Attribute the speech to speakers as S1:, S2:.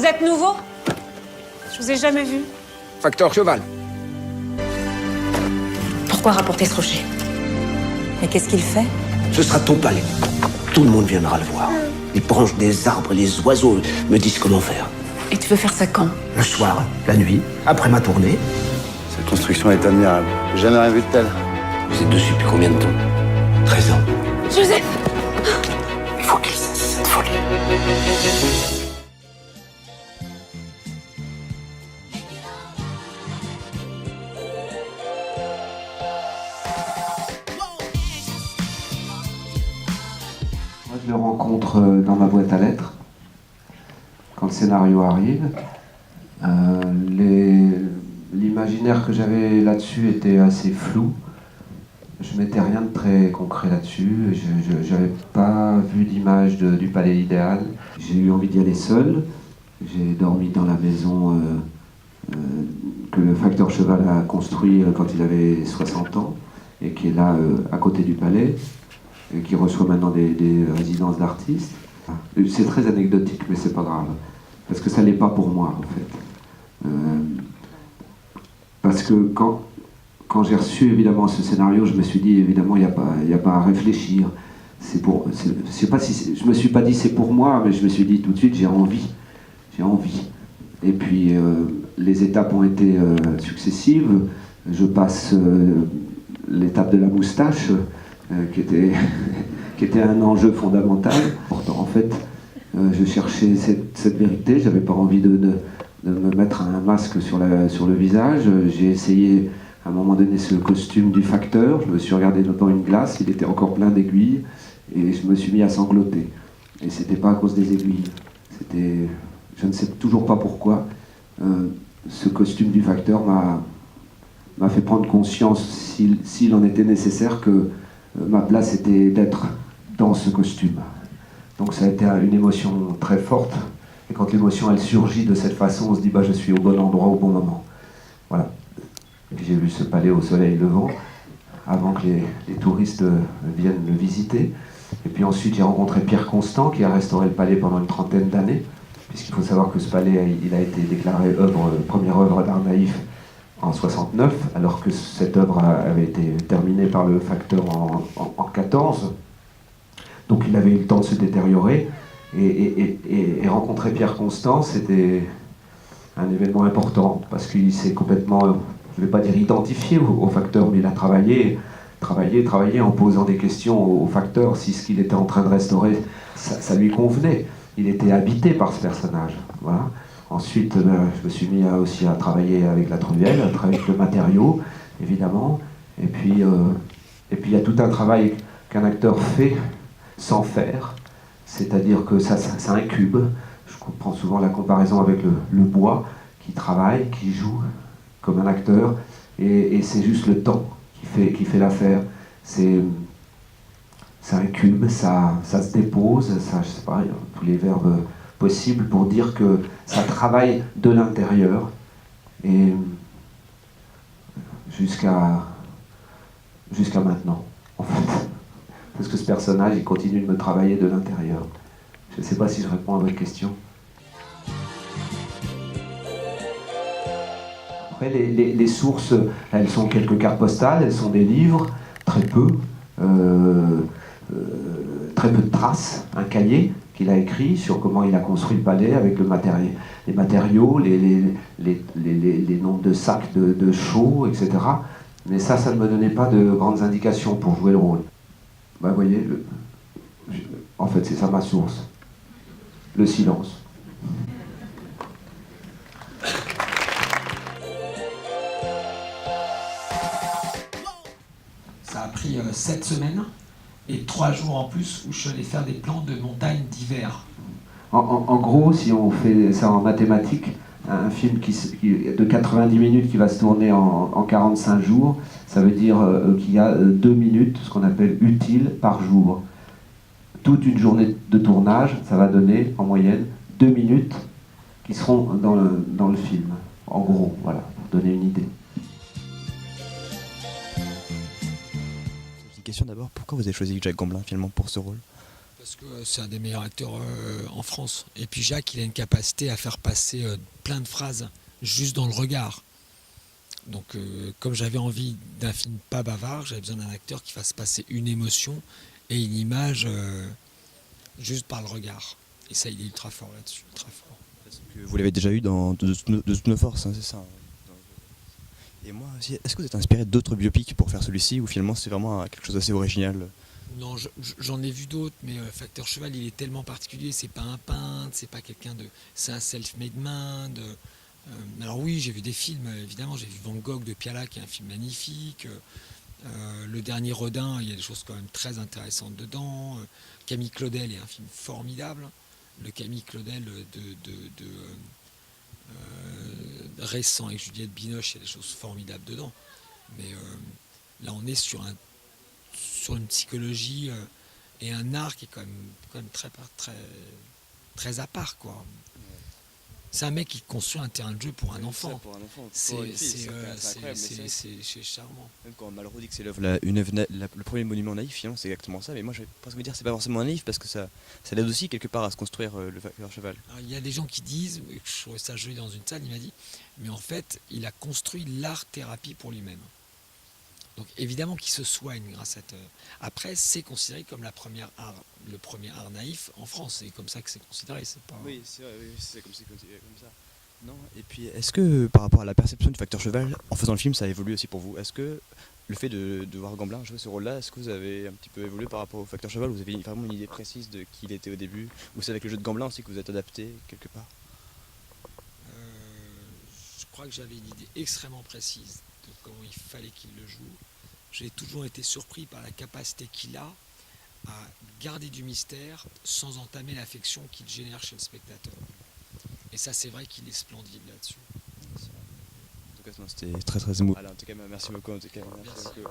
S1: êtes nouveau? Je vous ai jamais vu.
S2: Facteur cheval.
S3: Pourquoi rapporter ce rocher? Mais qu'est-ce qu'il fait?
S4: Ce sera ton palais. Tout le monde viendra le voir. Les branches des arbres, les oiseaux me disent comment faire.
S3: Et tu veux faire ça quand?
S4: Le soir, la nuit, après ma tournée.
S5: Cette construction est admirable. J'ai jamais rien vu de tel.
S4: Vous êtes dessus depuis combien de temps? 13 ans.
S3: Joseph!
S4: Il faut qu'il cesse cette folie.
S6: Moi, je le rencontre dans ma boîte à lettres, quand le scénario arrive. L'imaginaire que j'avais là-dessus était assez flou. Je mettais rien de très concret là-dessus. Je n'avais pas vu d'image du palais idéal. J'ai eu envie d'y aller seul. J'ai dormi dans la maison que le facteur cheval a construit quand il avait 60 ans et qui est là à côté du palais et qui reçoit maintenant des résidences d'artistes. C'est très anecdotique, mais c'est pas grave. Parce que ça l'est pas pour moi, en fait. Parce que quand j'ai reçu évidemment ce scénario, je me suis dit évidemment il n'y a pas à réfléchir. Je sais pas si je me suis pas dit c'est pour moi, mais je me suis dit tout de suite j'ai envie. Et puis les étapes ont été successives. Je passe l'étape de la moustache, qui était un enjeu fondamental. Pourtant en fait, je cherchais cette vérité. J'avais pas envie de me mettre un masque sur le visage. J'ai essayé à un moment donné ce costume du facteur. Je me suis regardé devant une glace, il était encore plein d'aiguilles, et je me suis mis à sangloter. Et c'était pas à cause des aiguilles. C'était, je ne sais toujours pas pourquoi, ce costume du facteur m'a fait prendre conscience, s'il en était nécessaire, que ma place était d'être dans ce costume. Donc ça a été une émotion très forte. Et quand l'émotion elle surgit de cette façon, on se dit bah je suis au bon endroit au bon moment. Voilà. J'ai vu ce palais au soleil levant avant que les touristes viennent le visiter. Et puis ensuite j'ai rencontré Pierre Constant qui a restauré le palais pendant une trentaine d'années, puisqu'il faut savoir que ce palais il a été déclaré première œuvre d'art naïf en 69, alors que cette œuvre avait été terminée par le facteur en 14. Donc il avait eu le temps de se détériorer. Et rencontrer Pierre Constant, c'était un événement important, parce qu'il s'est complètement, je ne vais pas dire identifié au facteur, mais il a travaillé en posant des questions au facteur, si ce qu'il était en train de restaurer, ça lui convenait. Il était habité par ce personnage. Voilà. Ensuite, je me suis mis aussi à travailler avec la truelle, à travailler avec le matériau, évidemment. Et puis il y a tout un travail qu'un acteur fait sans faire. C'est-à-dire que ça incube. Je prends souvent la comparaison avec le bois qui travaille, qui joue comme un acteur, et c'est juste le temps qui fait l'affaire. Ça incube, ça se dépose, je sais pas, tous les verbes possibles pour dire que ça travaille de l'intérieur, et jusqu'à maintenant, en fait. Parce que ce personnage, il continue de me travailler de l'intérieur. Je ne sais pas si je réponds à votre question. Après, les sources, elles sont quelques cartes postales, elles sont des livres, très peu de traces, un cahier qu'il a écrit sur comment il a construit le palais avec les matériaux, les nombres de sacs de chaux, etc. Mais ça ne me donnait pas de grandes indications pour jouer le rôle. Bah, vous voyez, en fait, c'est ça ma source. Le silence.
S7: Ça a pris 7 semaines et 3 jours en plus où je suis allé faire des plans de montagne d'hiver.
S6: En gros, si on fait ça en mathématiques, un film de 90 minutes qui va se tourner en 45 jours, ça veut dire qu'il y a 2 minutes, ce qu'on appelle utiles, par jour. Toute une journée de tournage, ça va donner en moyenne 2 minutes qui seront dans le film. En gros, voilà, pour donner une idée.
S8: Une question d'abord, pourquoi vous avez choisi Jacques Gamblin finalement pour ce rôle?
S7: Parce que c'est un des meilleurs acteurs en France. Et puis Jacques, il a une capacité à faire passer plein de phrases juste dans le regard. Donc comme j'avais envie d'un film pas bavard, j'avais besoin d'un acteur qui fasse passer une émotion et une image juste par le regard. Et ça, il est ultra fort là-dessus, ultra fort.
S2: Parce que vous l'avez déjà eu dans de toutes nos forces, hein, c'est ça. Et moi aussi, est-ce que vous êtes inspiré d'autres biopics pour faire celui-ci ou finalement c'est vraiment quelque chose d'assez original?
S7: Non, j'en ai vu d'autres, mais Facteur Cheval, il est tellement particulier. C'est pas un peintre, c'est pas quelqu'un de. C'est un self-made man. Alors oui, j'ai vu des films, évidemment. J'ai vu Van Gogh de Piala, qui est un film magnifique. Le dernier Rodin, il y a des choses quand même très intéressantes dedans. Camille Claudel est un film formidable. Le Camille Claudel récent avec Juliette Binoche, il y a des choses formidables dedans. Mais là, on est sur une psychologie et un art qui est quand même très à part, quoi. C'est un mec qui construit un terrain de jeu pour un enfant.
S2: Pour un enfant,
S7: C'est charmant.
S2: Même quand Malraux dit que c'est le premier monument naïf, finalement c'est exactement ça. Mais moi je vais presque me dire que c'est pas forcément naïf parce que ça l'aide aussi quelque part à se construire le Facteur Cheval.
S7: Alors, il y a des gens qui disent, je trouvais ça joli dans une salle, il m'a dit, mais en fait il a construit l'art-thérapie pour lui-même. Donc évidemment qu'il se soigne grâce à... Après, c'est considéré comme le premier art naïf en France. C'est comme ça que c'est considéré. C'est pas...
S2: Oui, c'est vrai, oui, c'est comme ça. Non, et puis est-ce que par rapport à la perception du Facteur Cheval, en faisant le film, ça a évolué aussi pour vous? Est-ce que le fait de voir Gamblin jouer ce rôle-là, est-ce que vous avez un petit peu évolué par rapport au Facteur Cheval? Vous avez vraiment une idée précise de qui il était au début? Ou c'est avec le jeu de Gamblin aussi que vous êtes adapté quelque part?
S7: Je crois que j'avais une idée extrêmement précise de comment il fallait qu'il le joue. J'ai toujours été surpris par la capacité qu'il a à garder du mystère sans entamer l'affection qu'il génère chez le spectateur. Et ça, c'est vrai qu'il est splendide là-dessus.
S2: En tout cas, c'était très émouvant. En tout cas, merci beaucoup. Merci beaucoup.